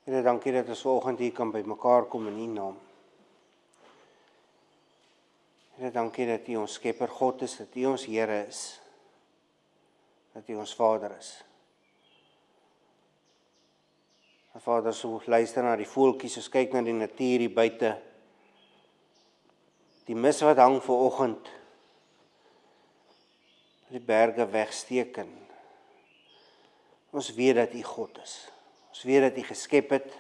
Here, dankie dat ons vanoggend hier kan by mekaar kom in U naam. Here, dankie dat U ons Skepper God is, dat U ons Here is, dat U ons Vader is. En Vader, so luister na die voeltjies, ons kyk na die natuur hier buite. Die mis wat hang vanoggend, die berge wegsteek en ons weet dat U God is. Ons weet dat U geskep het.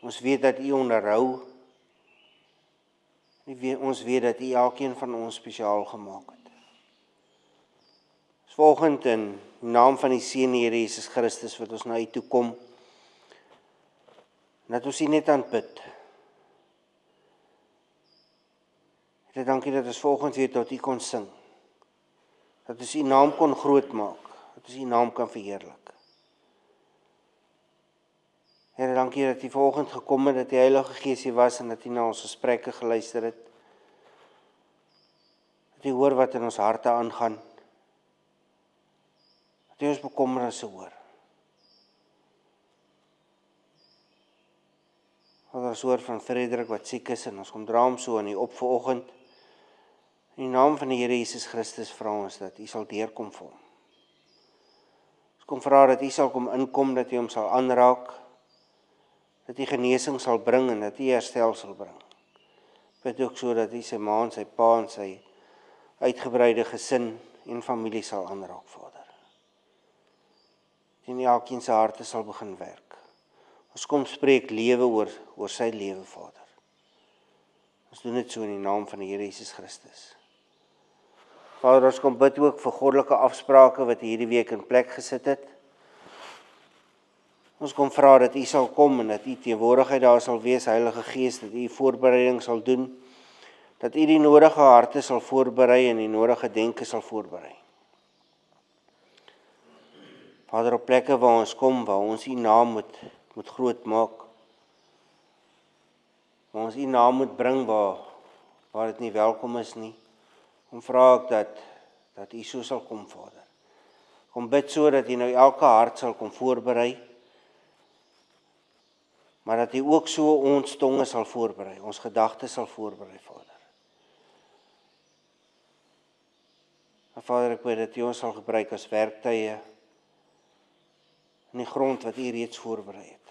Ons weet dat U onderhou. Ons weet dat U elkeen van ons spesiaal gemaak het. Ons vanoggend in die naam van die Seun Here Jesus Christus wat ons na U toe kom. Dat ons U net aanbid. Here, dankie dat ons vanoggend weer tot U kon sing. Dat ons U naam kon groot maak. Dat ons U naam kan verheerlik. Here, dankie dat U vanoggend gekom het, dat die Heilige Gees hier was en dat U na ons gesprekke geluister het. Dat U hoor wat in ons harte aangaan. Dat U ons bekommernisse hoor. Ons hoor van Frederik wat siek is en ons kom dra hom so aan U op vanoggend. In die naam van die Here Jesus Christus vra ons dat U sal deurkom vir hom. Ons kom vra dat U sal kom inkom, dat U hom sal aanraak. Dat U genesing sal bring en dat U herstel sal bring. Bid ook so dat U sy ma en sy pa en sy uitgebreide gesin en familie sal aanraak, Vader. En elkeen se harte sal begin werk. Ons kom spreek lewe oor sy lewe, Vader. Ons doen dit so in die naam van die Here Jesus Christus. Vader, ons kom bid ook vir goddelike afsprake wat hierdie week in plek gesit het. Ons kom vra dat U sal kom en dat U teenwoordigheid daar sal wees, Heilige Gees, dat U voorbereiding sal doen, dat U die nodige harte sal voorberei en die nodige denke sal voorberei. Vader, op plekke waar ons kom, waar ons U naam moet groot maak, waar ons U naam moet bring waar dit nie welkom is nie, kom vra ek dat U so sal kom, Vader. Kom bid so dat U nou elke hart sal kom voorberei, maar dat U ook so ons tonge sal voorberei, ons gedagtes sal voorberei, Vader. En Vader, ek bid dat U ons sal gebruik as werktuie in die grond wat U reeds voorberei het.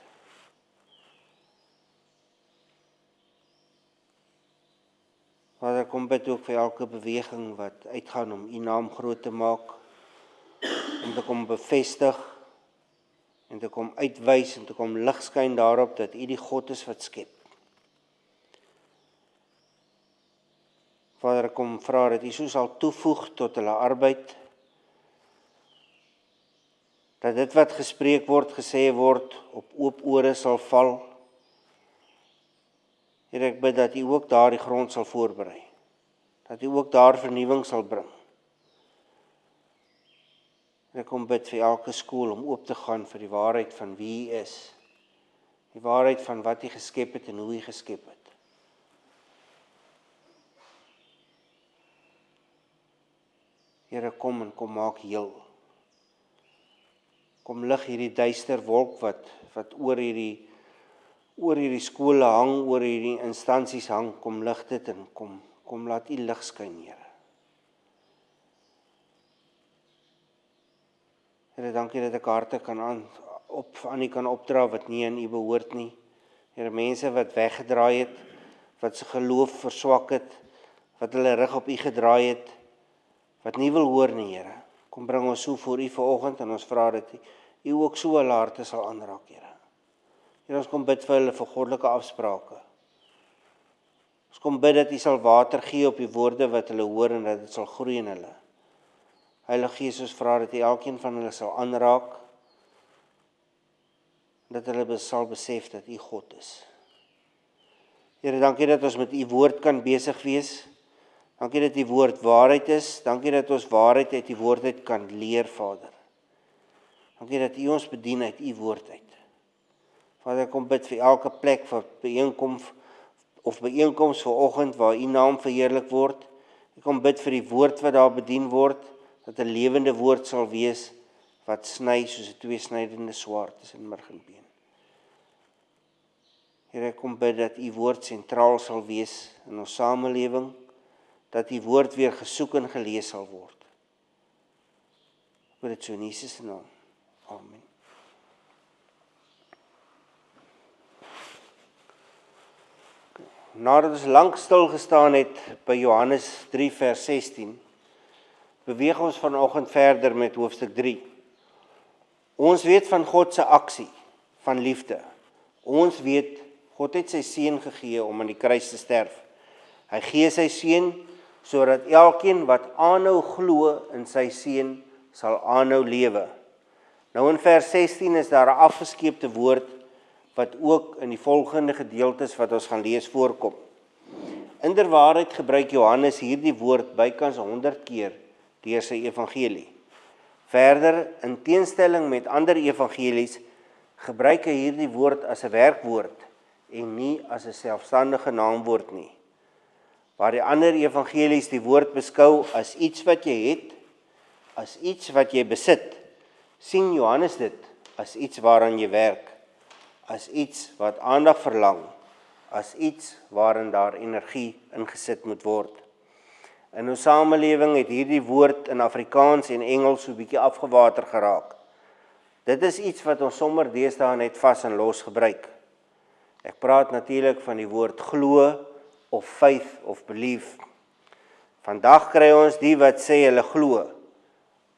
Vader, kom bid ook vir elke beweging wat uitgaan om U naam groot te maak, om te kom bevestig, en te kom uitwys en te kom lig skyn daarop dat U die God is wat skep. Vader, ek kom vra dat U so sal toevoeg tot hulle arbeid, dat dit wat gespreek word, gesê word, op oop ore sal val. Here, ek bid dat U ook daar die grond sal voorberei, dat U ook daar vernuwing sal bring. Ek kom bid vir elke skool om oop te gaan vir die waarheid van wie U is. Die waarheid van wat U geskep het en hoe U geskep het. Here, kom en kom maak heel. Kom lig hierdie duister wolk wat oor hierdie skole hang, oor hierdie instansies hang, kom lig dit en kom laat U lig skyn, Here. Here, dankie dat ek harte aan U kan opdra wat nie aan U behoort nie. Here, mense wat weggedraai het, wat se geloof verswak het, wat hulle rug op U gedraai het, wat nie wil hoor nie, Here. Kom bring ons so voor U vanoggend en ons vra dat U ook so hulle harte sal aanraak, Here. Here, ons kom bid vir hulle vir goddelike afsprake. Ons kom bid dat U sal water gee op die woorde wat hulle hoor en dat dit sal groei in hulle. Heilige Gees, ons vra dat U elkeen van hulle sal aanraak, dat hulle sal besef dat U God is. Here, dankie dat ons met U woord kan besig wees. Dankie dat U woord waarheid is. Dankie dat ons waarheid uit U woord uit kan leer, Vader. Dankie dat U ons bedien uit U woord uit. Vader, kom bid vir elke plek wat byeenkoms vanoggend waar U naam verheerlik word. Ek kom bid vir die woord wat daar bedien word, dat 'n lewende woord sal wees wat sny soos 'n tweesnydende swaard tussen murg en been. Here, ek kom bid dat U woord sentraal sal wees in ons samelewing, dat U woord weer gesoek en gelees sal word. Ek bid dit so in Jesus se naam. Amen. Nadat ons lank stil gestaan het by Johannes 3 vers 16, beweeg ons vanoggend verder met hoofstuk 3. Ons weet van God se aksie, van liefde. Ons weet, God het sy seun gegee om aan die kruis te sterf. Hy gee sy seun, sodat elkeen wat aanhou glo in sy seun, sal aanhou lewe. Nou in vers 16 is daar 'n afgeskeepte woord, wat ook in die volgende gedeeltes wat ons gaan lees voorkom. Inderwaarheid gebruik Johannes hierdie woord bykans 100 keer deur sy evangelie. Verder, in teenstelling met ander evangelies, gebruik hy hierdie woord as 'n werkwoord en nie as 'n selfstandige naamwoord nie. Waar die ander evangelies die woord beskou as iets wat jy het, as iets wat jy besit, sien Johannes dit as iets waaraan jy werk, as iets wat aandag verlang, as iets waarin daar energie ingesit moet word. In ons samelewing het hierdie woord in Afrikaans en Engels so 'n bietjie afgewater geraak. Dit is iets wat ons sommer deesdae net vas en los gebruik. Ek praat natuurlik van die woord glo of faith of belief. Vandag kry ons die wat sê hulle glo,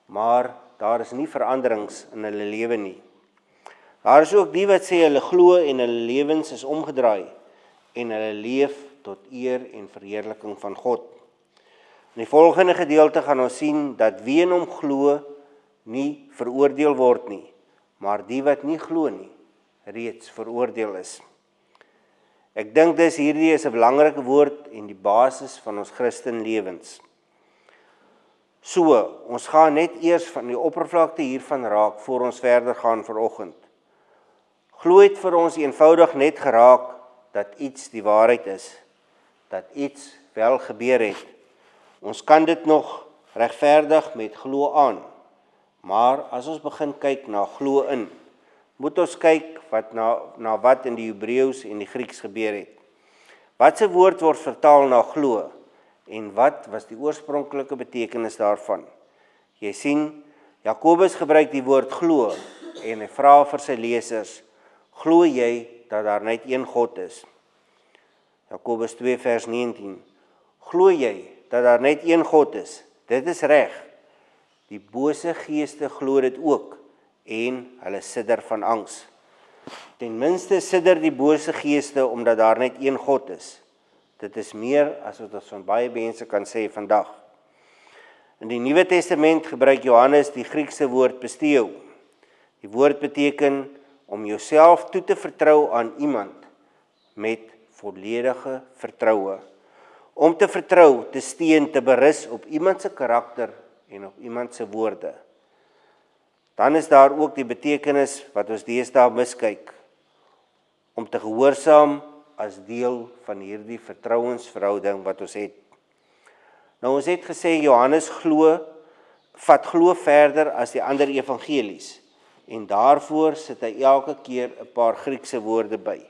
maar daar is nie veranderings in hulle lewe nie. Daar is ook die wat sê hulle glo en hulle lewens is omgedraai en hulle leef tot eer en verheerliking van God. In die volgende gedeelte gaan ons sien dat wie in hom glo nie veroordeel word nie, maar die wat nie glo nie, reeds veroordeel is. Ek dink hierdie is 'n belangrike woord en die basis van ons Christenlewens. So, ons gaan net eers van die oppervlakte hiervan raak voor ons verder gaan vanoggend. Glo het vir ons eenvoudig net geraak dat iets die waarheid is, dat iets wel gebeur het. Ons kan dit nog regverdig met glo aan, maar as ons begin kyk na glo in, moet ons kyk na wat in die Hebreëus en die Grieks gebeur het. Wat se woord word vertaal na glo en wat was die oorspronklike betekenis daarvan? Jy sien, Jakobus gebruik die woord glo en hy vra vir sy lesers, glo jy dat daar net een God is? Jakobus 2 vers 19, glo jy dat daar net een God is? Dit is reg. Die bose geeste glo dit ook en hulle sidder van angs. Ten minste sidder die bose geeste omdat daar net een God is. Dit is meer as wat ons van baie mense kan sê vandag. In die Nuwe Testament gebruik Johannes die Griekse woord pisteo. Die woord beteken om jouself toe te vertrou aan iemand met volledige vertroue. Om te vertrou, te steun, te berus op iemand se karakter en op iemand se woorde. Dan is daar ook die betekenis wat ons deesdae miskyk, om te gehoorsaam as deel van hierdie vertrouensverhouding wat ons het. Nou ons het gesê Johannes vat glo verder as die ander evangelies en daarvoor sit hy elke keer 'n paar Griekse woorde by.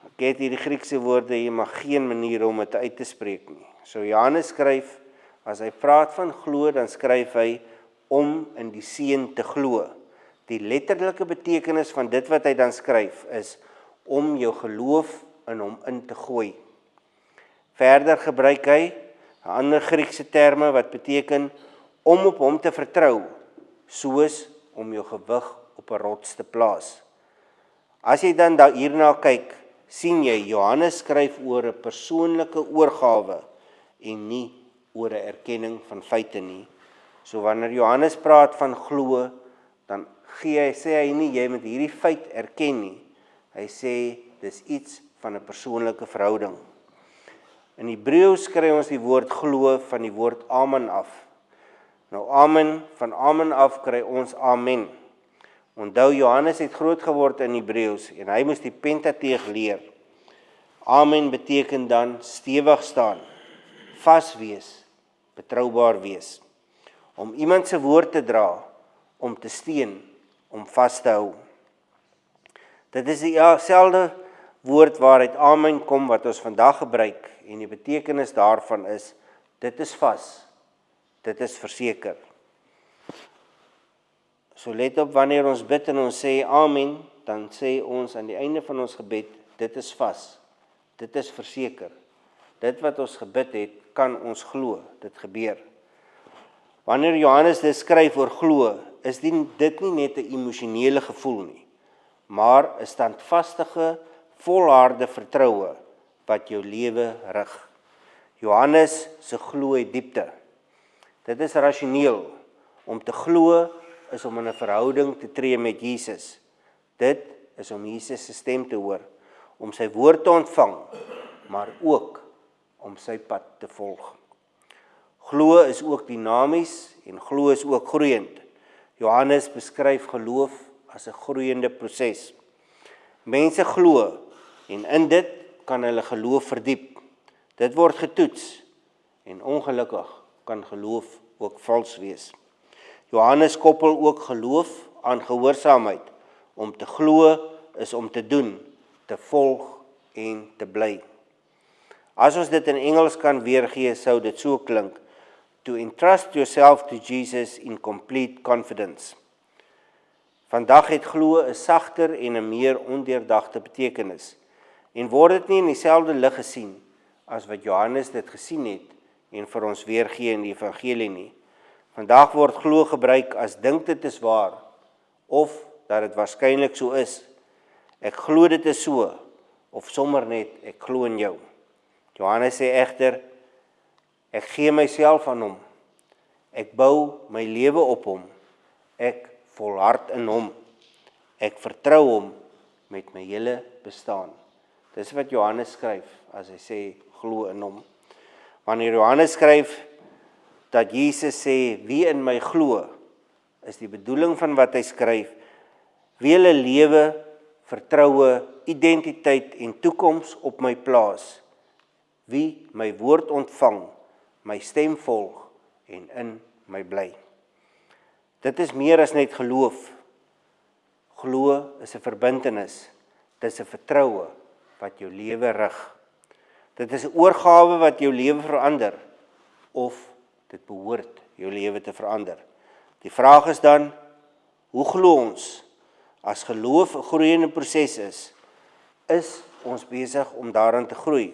Ek het hierdie Griekse woorde, jy mag geen manier om dit uit te spreek nie. So Johannes skryf, as hy praat van glo, dan skryf hy om in die seun te glo. Die letterlike betekenis van dit wat hy dan skryf is om jou geloof in hom in te gooi. Verder gebruik hy 'n ander Griekse terme wat beteken om op hom te vertrou, soos om jou gewig op 'n rots te plaas. As jy dan hierna kyk, sien jy Johannes skryf oor 'n persoonlike oorgawe en nie oor 'n erkenning van feite nie. So wanneer Johannes praat van glo, dan sê hy nie jy moet hierdie feit erken nie. Hy sê dis iets van 'n persoonlike verhouding. In Hebreëus kry ons die woord glo van die woord amen af. Nou amen, van amen af kry ons amen. Onthou Johannes het groot geword in Hebreëus en hy moes die Pentateeg leer. Amen beteken dan stewig staan, vas wees, betroubaar wees. Om iemand se woord te dra, om te steun, om vas te hou. Dit is dieselfde woord waaruit amen kom wat ons vandag gebruik en die betekenis daarvan is, dit is vas, dit is verseker. So let op wanneer ons bid en ons sê amen, dan sê ons aan die einde van ons gebed, dit is vas, dit is verseker. Dit wat ons gebid het, kan ons glo, dit gebeur. Wanneer Johannes dit skryf oor glo, is dit nie net 'n emosionele gevoel nie, maar 'n standvastige, volharde vertroue wat jou lewe rig. Johannes se glo het diepte. Dit is rasioneel. Om te glo is om in 'n verhouding te tree met Jesus. Dit is om Jesus se stem te hoor, om sy woord te ontvang, maar ook om sy pad te volg. Glo is ook dinamies en glo is ook groeiend. Johannes beskryf geloof as 'n groeiende proses. Mense glo en in dit kan hulle geloof verdiep. Dit word getoets en ongelukkig kan geloof ook vals wees. Johannes koppel ook geloof aan gehoorsaamheid. Om te glo is om te doen, te volg en te bly. As ons dit in Engels kan weergee, sou dit so klink: to entrust yourself to Jesus in complete confidence. Vandag het glo 'n sagter en 'n meer ondeurdagte betekenis en word dit nie in dieselfde lig gesien as wat Johannes dit gesien het en vir ons weergee in die evangelie nie. Vandag word glo gebruik as dink dit is waar of dat dit waarskynlik so is. Ek glo dit is so of sommer net ek glo in jou. Johannes sê egter, ek gee myself aan hom. Ek bou my lewe op hom. Ek volhard in hom. Ek vertrou hom met my hele bestaan. Dis wat Johannes skryf as hy sê glo in hom. Wanneer Johannes skryf dat Jesus sê wie in my glo, is die bedoeling van wat hy skryf, wie hulle lewe, vertroue, identiteit en toekoms op my plaas, wie my woord ontvang, my stem volg en in my bly. Dit is meer as net geloof. Glo is 'n verbintenis, dit is 'n vertroue wat jou lewe rig. Dit is 'n oorgawe wat jou lewe verander, of dit behoort jou lewe te verander. Die vraag is dan, hoe glo ons? As geloof 'n groeiende proses is ons besig om daarin te groei?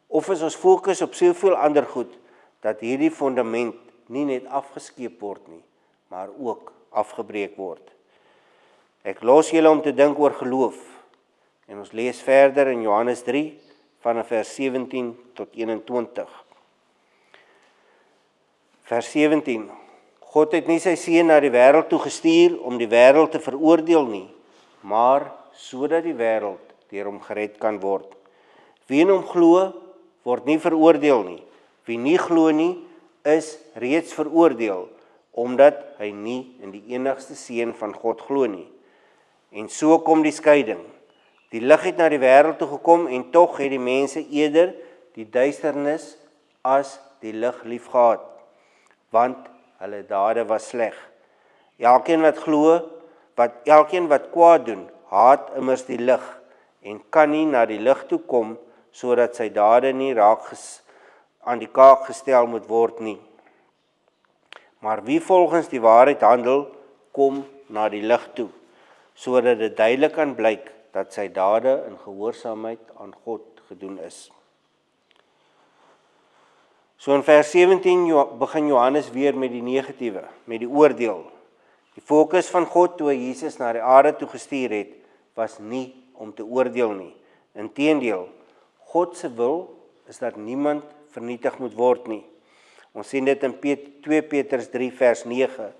Of is ons fokus op soveel ander goed, dat hierdie fundament nie net afgeskeep word nie, maar ook afgebreek word? Ek los julle om te dink oor geloof, en ons lees verder in Johannes 3, vanaf vers 17 tot 21. Vers 17, God het nie sy seun na die wêreld toe gestuur om die wêreld te veroordeel nie, maar sodat die wêreld deur hom gered kan word. Wie in hom glo, word nie veroordeel nie. Wie nie glo nie, is reeds veroordeel, omdat hy nie in die enigste seun van God glo nie. En so kom die skeiding. Die lig het na die wêreld toe gekom en tog het die mense eerder die duisternis as die lig liefgehad, want hulle dade was sleg. Elkeen wat kwaad doen, haat immers die lig en kan nie na die lig toe kom, sodat sy dade nie aan die kaak gestel moet word nie. Maar wie volgens die waarheid handel, kom na die lig toe, sodat dit duidelik kan blyk dat sy dade in gehoorsaamheid aan God gedoen is. So in vers 17 begin Johannes weer met die negatiewe, met die oordeel. Die fokus van God toe hy Jesus na die aarde toe gestuur het, was nie om te oordeel nie. Inteendeel, God se wil is dat niemand vernietig moet word nie. Ons sien dit in 2 Petrus 3 vers 9.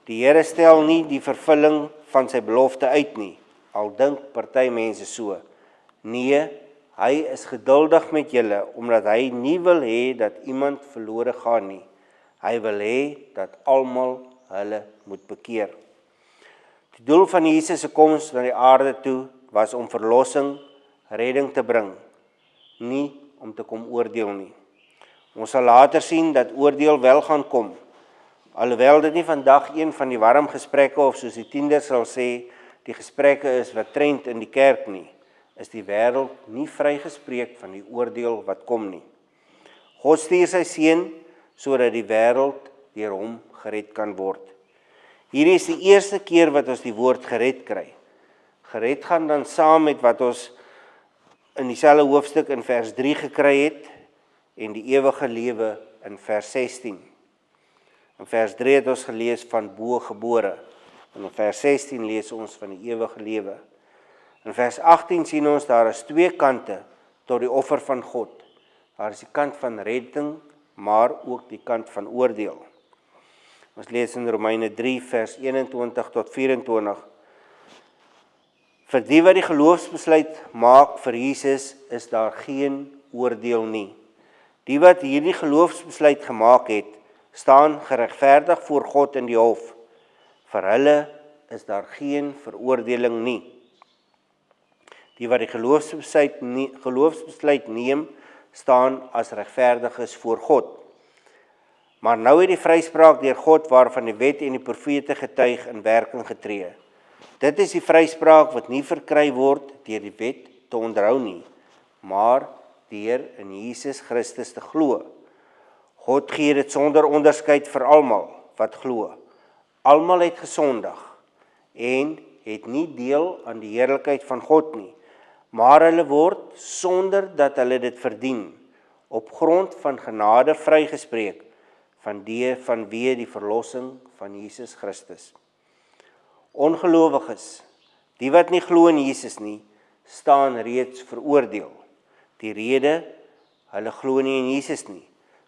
Die Here stel nie die vervulling van sy belofte uit nie, al dink party mense so. Nee, hy is geduldig met julle, omdat hy nie wil hê dat iemand verlore gaan nie. Hy wil hê dat almal hulle moet bekeer. Die doel van Jesus se koms na die aarde toe was om verlossing, redding te bring, nie om te kom oordeel nie. Ons sal later sien dat oordeel wel gaan kom, alhoewel dit nie vandag een van die warm gesprekke of soos die tienders sal sê, die gesprekke is wat trend in die kerk nie. is die wêreld nie vrygespreek van die oordeel wat kom nie. God stuur sy seun sodat die wêreld deur hom gered kan word. Hierdie is die eerste keer wat ons die woord gered kry. Gered gaan dan saam met wat ons in dieselfde hoofstuk in vers 3 gekry het en die ewige lewe in vers 16. In vers 3 het ons gelees van bo gebore en in vers 16 lees ons van die ewige lewe. In vers 18 sien ons daar is twee kante tot die offer van God. Daar is die kant van redding, maar ook die kant van oordeel. Ons lees in Romeine 3 vers 21 tot 24. Vir die wat die geloofsbesluit maak vir Jesus is daar geen oordeel nie. Die wat hierdie geloofsbesluit gemaak het, staan geregverdig voor God in die hof. Vir hulle is daar geen veroordeling nie. Die wat die geloofsbesluit neem, staan as regverdiges voor God. Maar nou het die vryspraak deur God waarvan die wet en die profete getuig in werking getree. Dit is die vryspraak wat nie verkry word deur die wet te onderhou nie, maar deur in Jesus Christus te glo. God gee dit sonder onderskeid vir almal wat glo. Almal het gesondig en het nie deel aan die heerlikheid van God nie, maar hulle word sonder dat hulle dit verdien, op grond van genade vrygespreek vanweë die verlossing van Jesus Christus. Ongelowiges, die wat nie glo in Jesus nie, staan reeds veroordeel. Die rede, hulle glo nie in Jesus nie.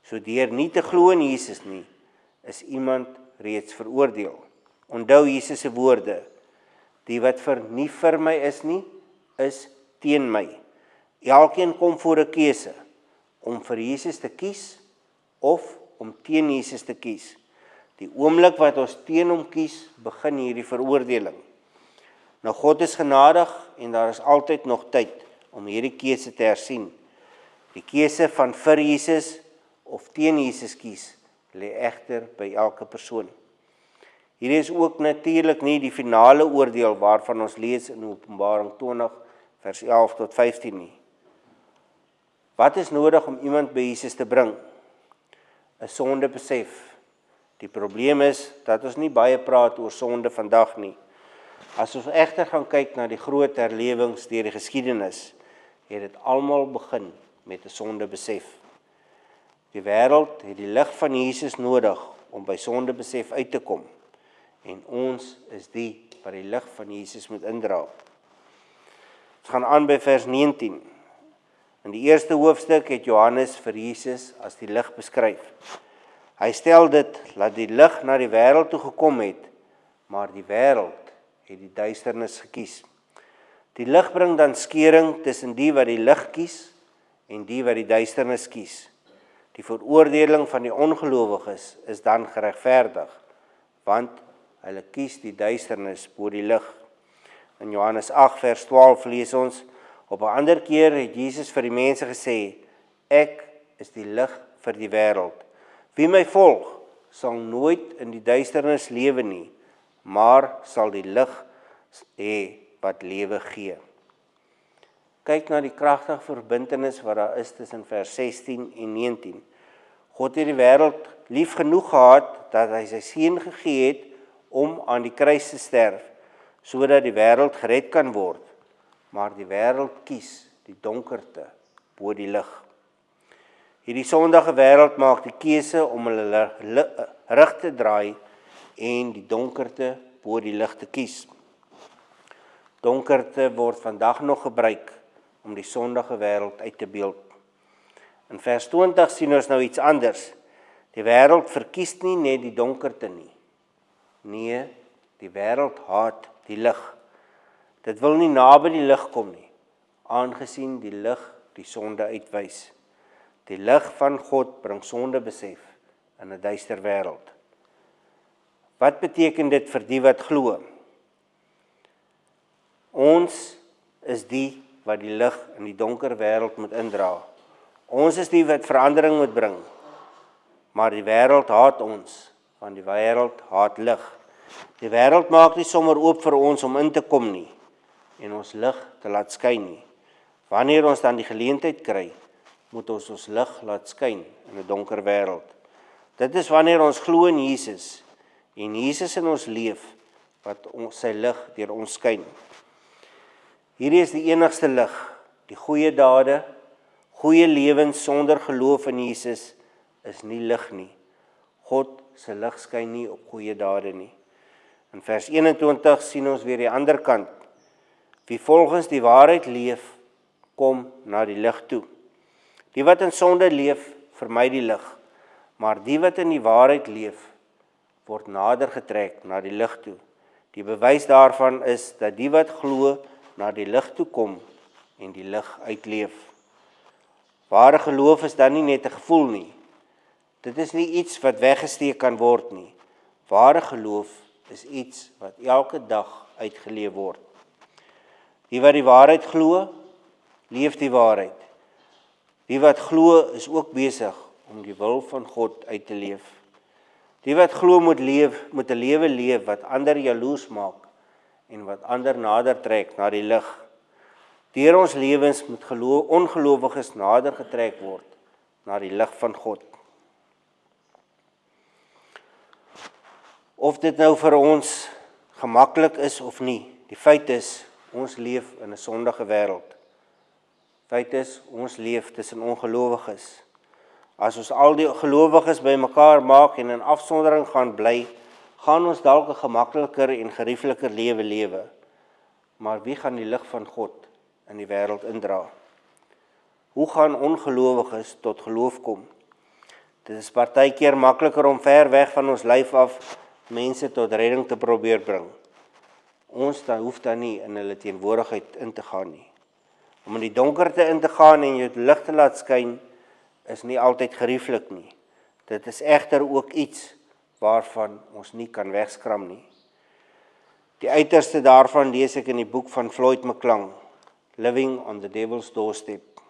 So deur nie te glo in Jesus nie, is iemand reeds veroordeel. Onthou Jesus se woorde, die wat nie vir my is nie, is teen my. Elkeen kom voor 'n keuse, om vir Jesus te kies, of om teen Jesus te kies. Die oomblik wat ons teen hom kies, begin hierdie veroordeling. Nou God is genadig en daar is altyd nog tyd om hierdie keuse te hersien. Die keuse van vir Jesus of teen Jesus kies, lê egter by elke persoon. Hierdie is ook natuurlik nie die finale oordeel waarvan ons lees in Openbaring 20 vers 11 tot 15 nie. Wat is nodig om iemand by Jesus te bring? 'n Sondebesef. Die probleem is dat ons nie baie praat oor sonde vandag nie. As ons egter gaan kyk na die groot herlewings deur die geskiedenis, het dit almal begin met 'n sondebesef. Die wêreld het die lig van Jesus nodig om by sondebesef uit te kom. En ons is die wat die lig van Jesus moet indra. Ons gaan aan by vers 19. In die eerste hoofstuk het Johannes vir Jesus as die lig beskryf. Hy stel dit, dat die lig na die wêreld toe gekom het, maar die wêreld het die duisternis gekies. Die lig bring dan skering tussen die wat die lig kies en die wat die duisternis kies. Die veroordeling van die ongelowiges is dan geregverdig, want hulle kies die duisternis bo die lig. In Johannes 8 vers 12 lees ons, op 'n ander keer het Jesus vir die mense gesê, ek is die lig vir die wêreld. Wie my volg, sal nooit in die duisternis lewe nie, maar sal die lig hê wat lewe gee. Kyk na die kragtige verbintenis wat daar is tussen vers 16 en 19. God het die wêreld lief genoeg gehad dat hy sy seun gegee het om aan die kruis te sterf, sodat die wêreld gered kan word. Maar die wêreld kies die donkerte bo die lig. Hierdie sondige wêreld maak die keuse om hulle rug te draai en die donkerte bo die lig te kies. Donkerte word vandag nog gebruik om die sondige wêreld uit te beeld. In vers 20 sien ons nou iets anders. Die wêreld verkies nie net die donkerte nie. Nee, die wêreld haat die lig. Dit wil nie naby die lig kom nie, aangesien die lig die sonde uitwys. Die lig van God bring sondebesef in 'n duister wêreld. Wat beteken dit vir die wat glo? Ons is die wat die lig in die donker wêreld moet indra. Ons is die wat verandering moet bring. Maar die wêreld haat ons, want die wêreld haat lig. Die wêreld maak nie sommer oop vir ons om in te kom nie en ons lig te laat skyn nie. Wanneer ons dan die geleentheid kry, moet ons ons lig laat skyn in 'n donker wêreld. Dit is wanneer ons glo in Jesus en Jesus in ons leef, wat sy lig deur ons skyn. Hierdie is die enigste lig, die goeie dade, goeie lewens sonder geloof in Jesus is nie lig nie. God se lig skyn nie op goeie dade nie. In vers 21 sien ons weer die ander kant. Wie volgens die waarheid leef, kom na die lig toe. Die wat in sonde leef, vermy die lig, maar die wat in die waarheid leef, word nader getrek na die lig toe. Die bewys daarvan is dat die wat glo na die lig toe kom en die lig uitleef. Ware geloof is dan nie net 'n gevoel nie. Dit is nie iets wat weggesteek kan word nie. Ware geloof is iets wat elke dag uitgeleef word. Die wat die waarheid glo, leef die waarheid. Die wat glo is ook besig om die wil van God uit te leef. Die wat glo moet 'n lewe leef wat ander jaloers maak en wat ander nader trek na die lig. Deur ons lewens moet ongelowiges nader getrek word na die lig van God. Of dit nou vir ons gemaklik is of nie, die feit is, ons leef in 'n sondige wêreld. Feit is, ons leef tussen ongelowiges. As ons al die gelowiges bymekaar maak en in afsondering gaan bly, gaan ons dalk 'n gemakliker en geriefliker lewe. Maar wie gaan die lig van God in die wêreld indra? Hoe gaan ongelowiges tot geloof kom? Dit is partykeer makliker om ver weg van ons lyf af mense tot redding te probeer bring. Ons hoef dan nie in hulle teenwoordigheid in te gaan nie. Om in die donkerte in te gaan en jou lig te laat skyn, is nie altyd gerieflik nie. Dit is egter ook iets waarvan ons nie kan wegskram nie. Die uiterste daarvan lees ek in die boek van Floyd McClung, Living on the Devil's Doorstep.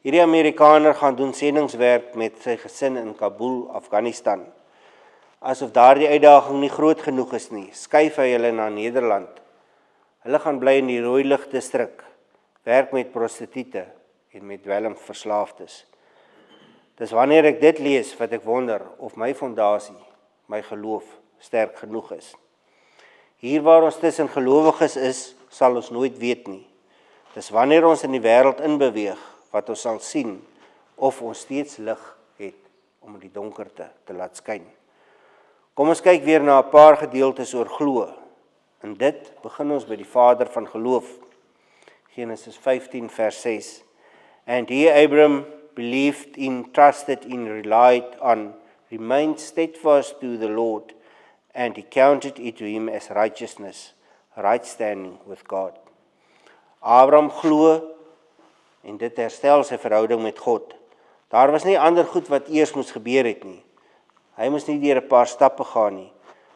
Hierdie Amerikaner gaan doen sendingswerk met sy gesin in Kabul, Afghanistan. Asof daardie uitdaging nie groot genoeg is nie, skuif hy hulle na Nederland. Hulle gaan bly in die Rooilig distrik, werk met prostituie en met dwelmverslaafdes. Dis wanneer ek dit lees wat ek wonder of my fondasie, my geloof, sterk genoeg is. Hier waar ons tussen gelowiges is, sal ons nooit weet nie. Dis wanneer ons in die wêreld inbeweeg, wat ons sal sien, of ons steeds lig het om in die donkerte te laat skyn. Kom ons kyk weer na 'n paar gedeeltes oor glo. En dit begin ons by die vader van geloof. Genesis 15 vers 6. And he, Abram, believed in, trusted in, relied on, remained steadfast to the Lord, and he counted it to him as righteousness, right standing with God. Abraham glo en dit herstel sy verhouding met God. Daar was nie ander goed wat eers moes gebeur het nie. Hy moes nie deur 'n paar stappe gaan nie.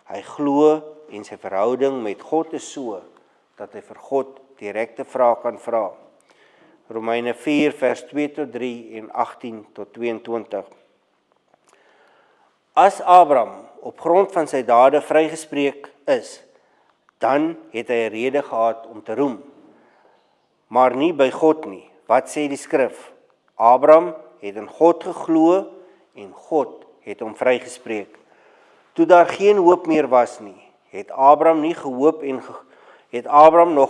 Hy glo en sy verhouding met God is so dat hy vir God direkte vrae kan vra. Romeine 4 vers 2 tot 3 en 18 tot 22. As Abraham op grond van sy dade vrygespreek is, dan het hy 'n rede gehad om te roem. Maar nie by God nie. Wat sê die skrif? Abraham het in God geglo en God het hom vrygespreek. Toe daar geen hoop meer was nie, het Abraham nog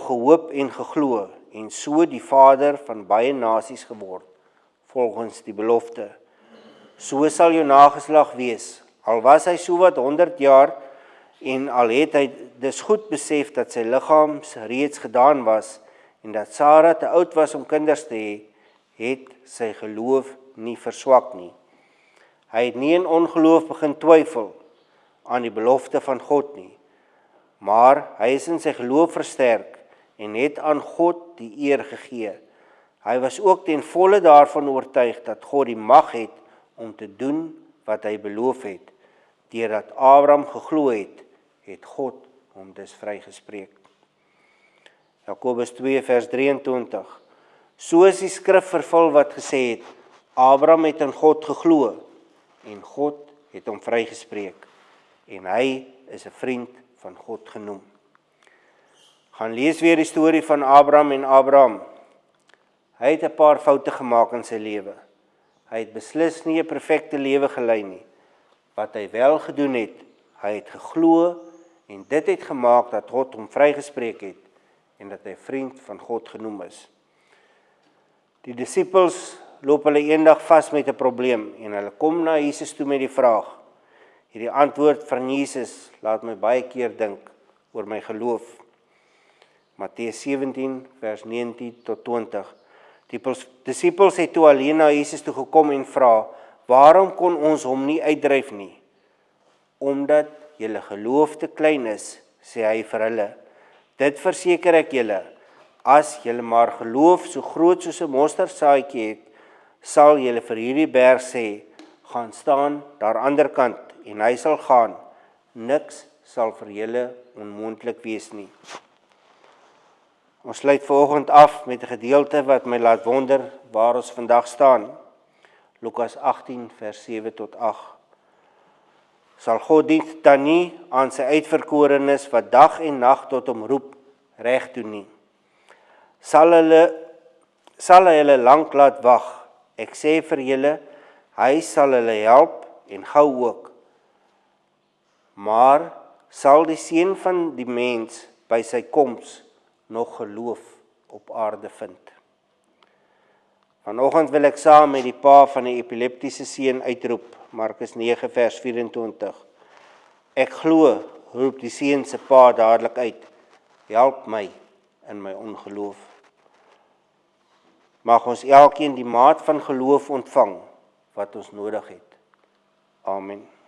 gehoop en geglo en so die vader van baie nasies geword, volgens die belofte. So sal jou nageslag wees, al was hy so wat 100 jaar en al het hy dus goed besef dat sy liggaam reeds gedaan was en dat Sara te oud was om kinders te hê, het sy geloof nie verswak nie. Hy het nie in ongeloof begin twyfel aan die belofte van God nie, maar hy is in sy geloof versterk en het aan God die eer gegee. Hy was ook ten volle daarvan oortuig dat God die mag het om te doen wat hy beloof het. Deurdat Abraham geglo het, het God hom dus vrygespreek. Jakobus 2 vers 23. So is die skrif vervul wat gesê het, Abraham het in God geglo en God het hom vrygespreek en hy is 'n vriend van God genoem. Gaan lees weer die storie van Abraham en Abraham. Hy het 'n paar foute gemaak in sy lewe. Hy het beslis nie 'n perfekte lewe gelei nie. Wat hy wel gedoen het, hy het geglo en dit het gemaak dat God hom vrygespreek het en dat hy vriend van God genoem is. Die disippels loop hulle eendag vas met 'n probleem en hulle kom na Jesus toe met die vraag. Hierdie antwoord van Jesus laat my baie keer dink oor my geloof. Matteus 17 vers 19 tot 20. Die disippels het toe alleen na Jesus toe gekom en vra, waarom kon ons hom nie uitdryf nie? Omdat julle geloof te klein is, sê hy vir hulle. Dit verseker ek julle, as julle maar geloof so groot soos 'n mosterdsaadjie het, sal julle vir hierdie berg sê, gaan staan daar ander kant en hy sal gaan. Niks sal vir julle onmoontlik wees nie. Ons sluit vanoggend af met 'n gedeelte wat my laat wonder waar ons vandag staan. Lukas 18 vers 7 tot 8. Sal God dit dan nie aan sy uitverkorenes wat dag en nag tot hom roep reg doen nie? Sal hy hulle lank laat wag? Ek sê vir julle, hy sal hulle help en gou ook. Maar sal die seun van die mens by sy koms nog geloof op aarde vind? Vanoggend wil ek saam met die pa van 'n epileptiese seun uitroep, Markus 9 vers 24. Ek glo, roep die seun se pa dadelik uit, help my in my ongeloof. Mag ons elkeen die maat van geloof ontvang wat ons nodig het. Amen.